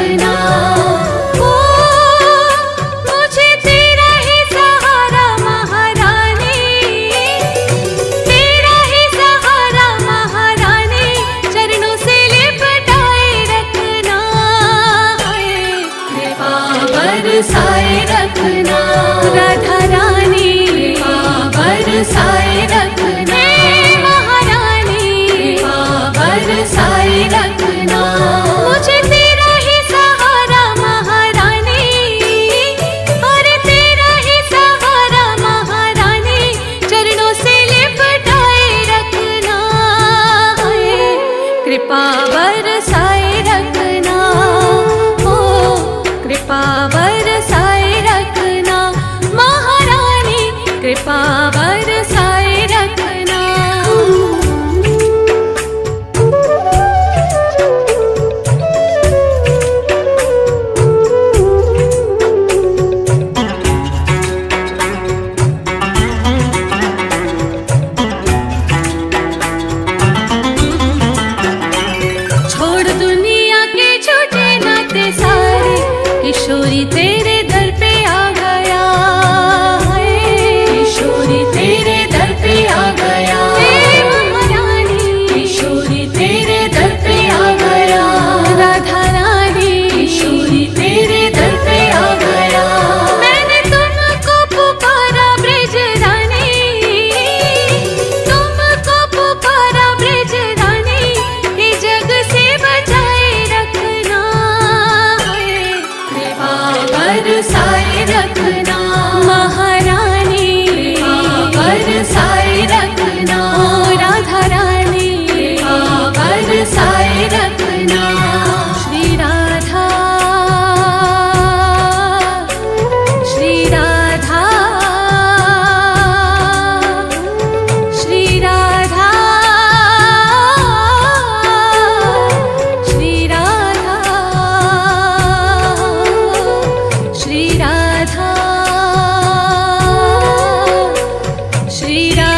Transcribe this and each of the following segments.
रखना। ओ मुझे तेरा ही सहारा महारानी, तेरा ही सहारा महारानी, चरणों से लिपटाए रखना। कृपा बरसाए रखना राधा रानी, कृपा बरसाए रखना महारानी, कृपा बरसाए रखना। मुझे तेरा ही सहारा महारानी, अरे तेरा ही सहारा महारानी, चरणों से लिपटाए रखना। कृपा बरसाए रखना, ओ कृपा बरसाए रखना महारानी, कृपा बरसाए रखना। छोड़ दुनिया के झूठे नाते सारे, किशोरी तेरे दर पे आ गया है, किशोरी तेरे दर पे आ गया महारानी, किशोरी तेरे दर पे आ गया राधा रानी, किशोरी तेरे दर पे आ गया। मैंने तुमको पुकारा ब्रज रानी, तुमको पुकारा ब्रज रानी, ये जग से बचाए रखना। कृपा बरसाए रखना महारानी, कृपा बरसाए रखना राधा रानी, कृपा बरसाए रखना। श्री राधा, श्री राधा, श्री राधा, श्री राधा, श्री राधा, श्री राधा।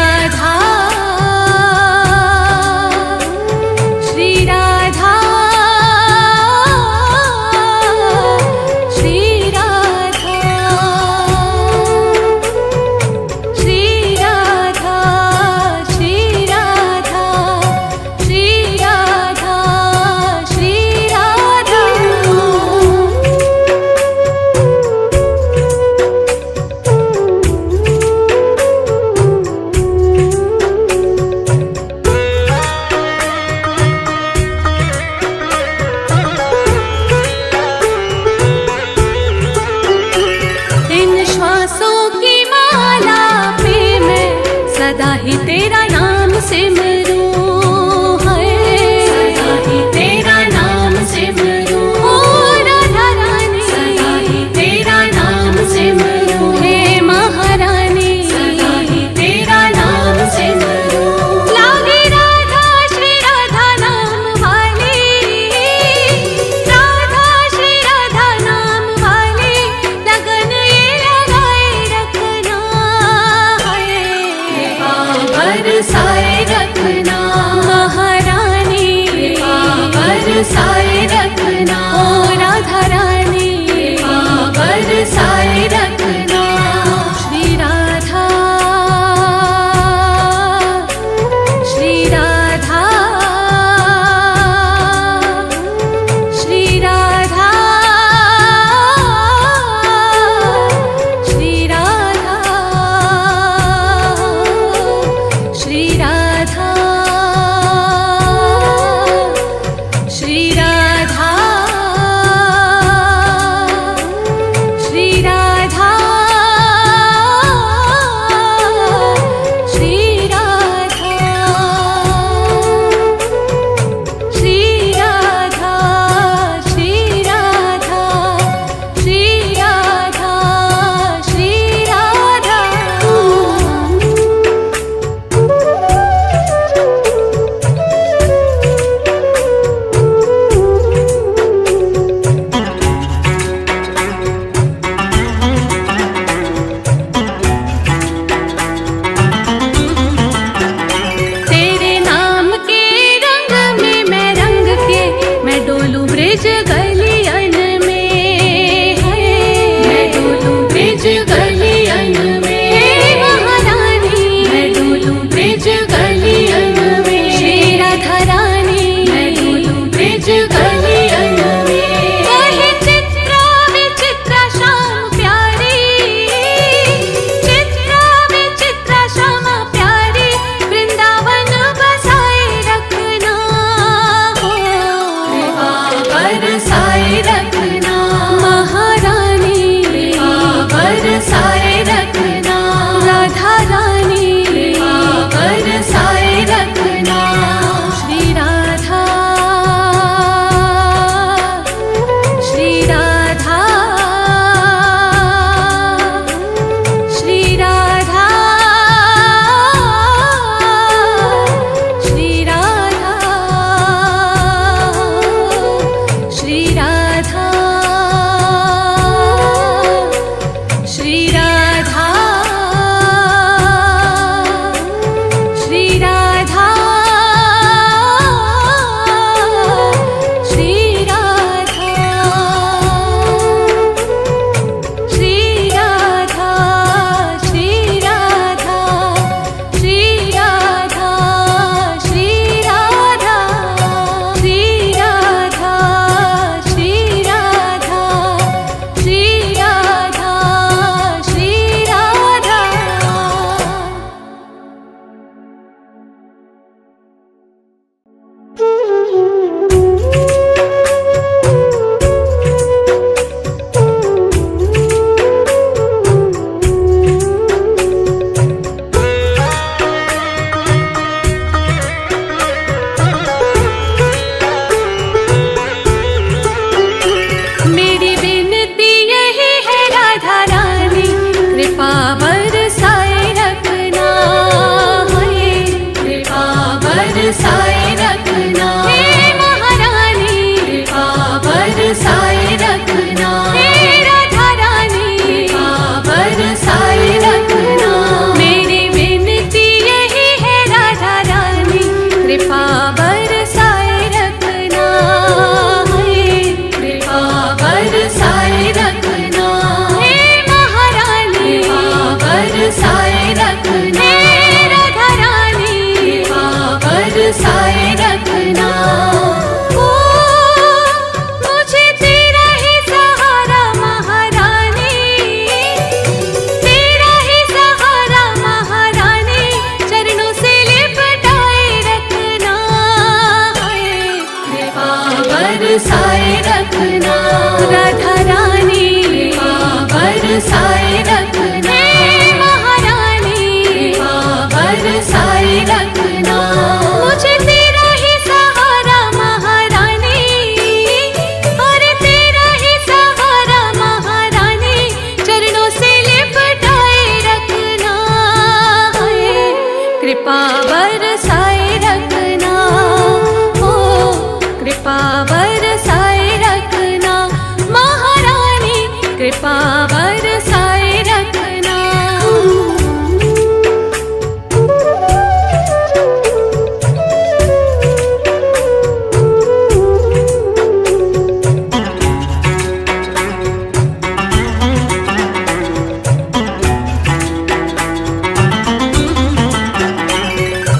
कृपा बरसाए रखना।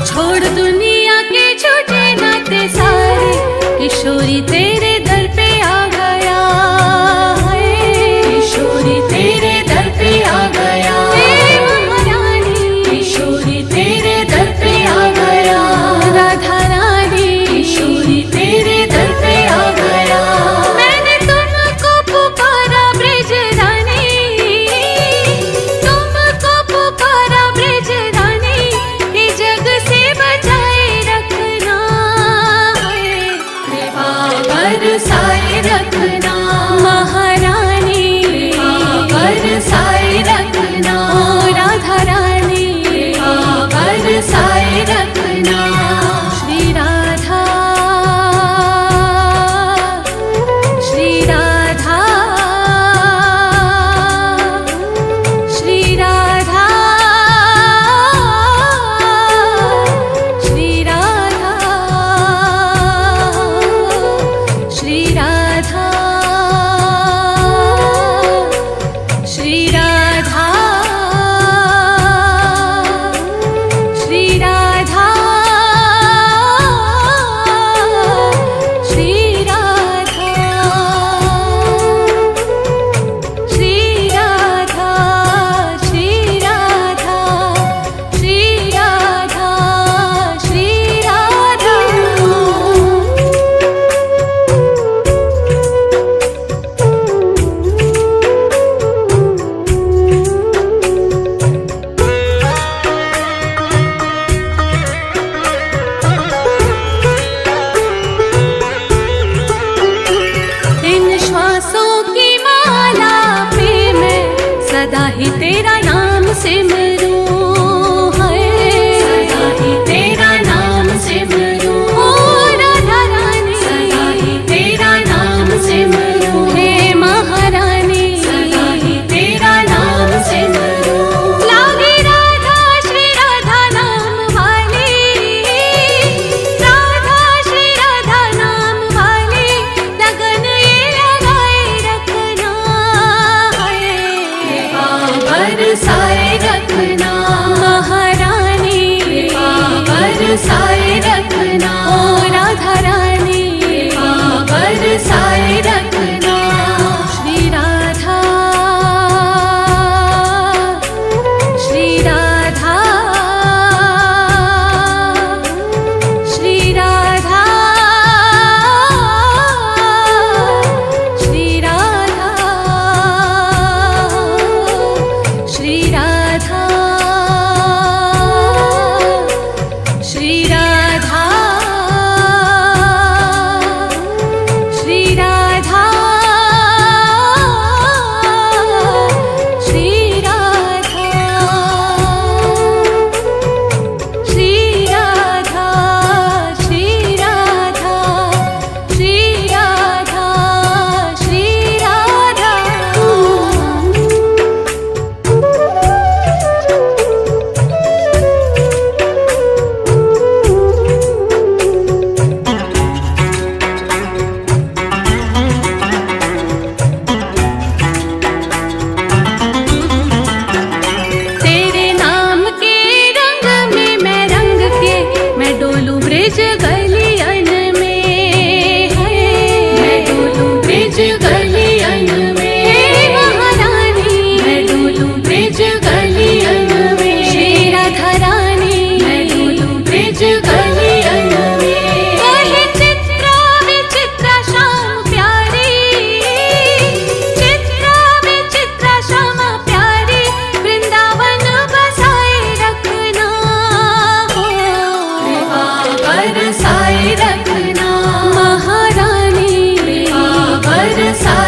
छोड़ दुनिया के झूठे नाते सारे, किशोरी तेरे दर पे आ गया है। किशोरी तेरे दर पे आ गया, महारानी किशोरी तेरे दर पे आ गया। राधा रानी किशोरी तेरे दर पे आ गया। मैंने तुमको पुकारा ब्रज रानी, तुमको पुकारा ब्रज रानी, कि जग से बचाए रखना है। कृपा बरसाए रखना, महारानी कृपा बरसाए रखना। राधा रानी कृपा बरसाए रखना। श्री राधा, श्री राधा, श्री राधा, श्री राधा, श्री राधा, श्री राधा, श्री राधा, श्री राधा, श्री राधा, श्री राधा, श्री राधा, श्री राधा। इन श्वासों की माला पे मैं सदा ही तेरा नाम सिमरूं है। सदा ही तेरा नाम सिमरूं, ओ राधा रानी सदा ही तेरा नाम सिमरूं। हे महारानी सदा ही तेरा नाम सिमरूं। लागे राधा श्री राधा नाम वाली, राधा श्री राधा नाम वाली, लगन ये लगाए रखना है। कृपा बरसाए रखना, महारानी कृपा बरसाए रखना। ओ राधा रानी कृपा बरसाए रखना। श्री राधा, श्री राधा, श्री राधा, श्री राधा, श्री राधा, श्री राधा, श्री राधा, श्री राधा, श्री राधा, श्री राधा, श्री राधा, श्री राधा। तेरे नाम के रंग में मैं रंग के, मैं डोलूं ब्रज गलियन में है। मैं डोलूं ब्रज गलियन में, हे महारानी मैं डोलूं ब्रज गलियन में। श्री राधा रानी मैं डोलूं ब्रज गलियन में। कहे चित्रा विचित्रा श्याम प्यारी, चित्रा विचित्रा श्याम प्यारी, वृंदावन बसाए रखना हो। कृपा बरसाए रखना, महारानी कृपा बरसाए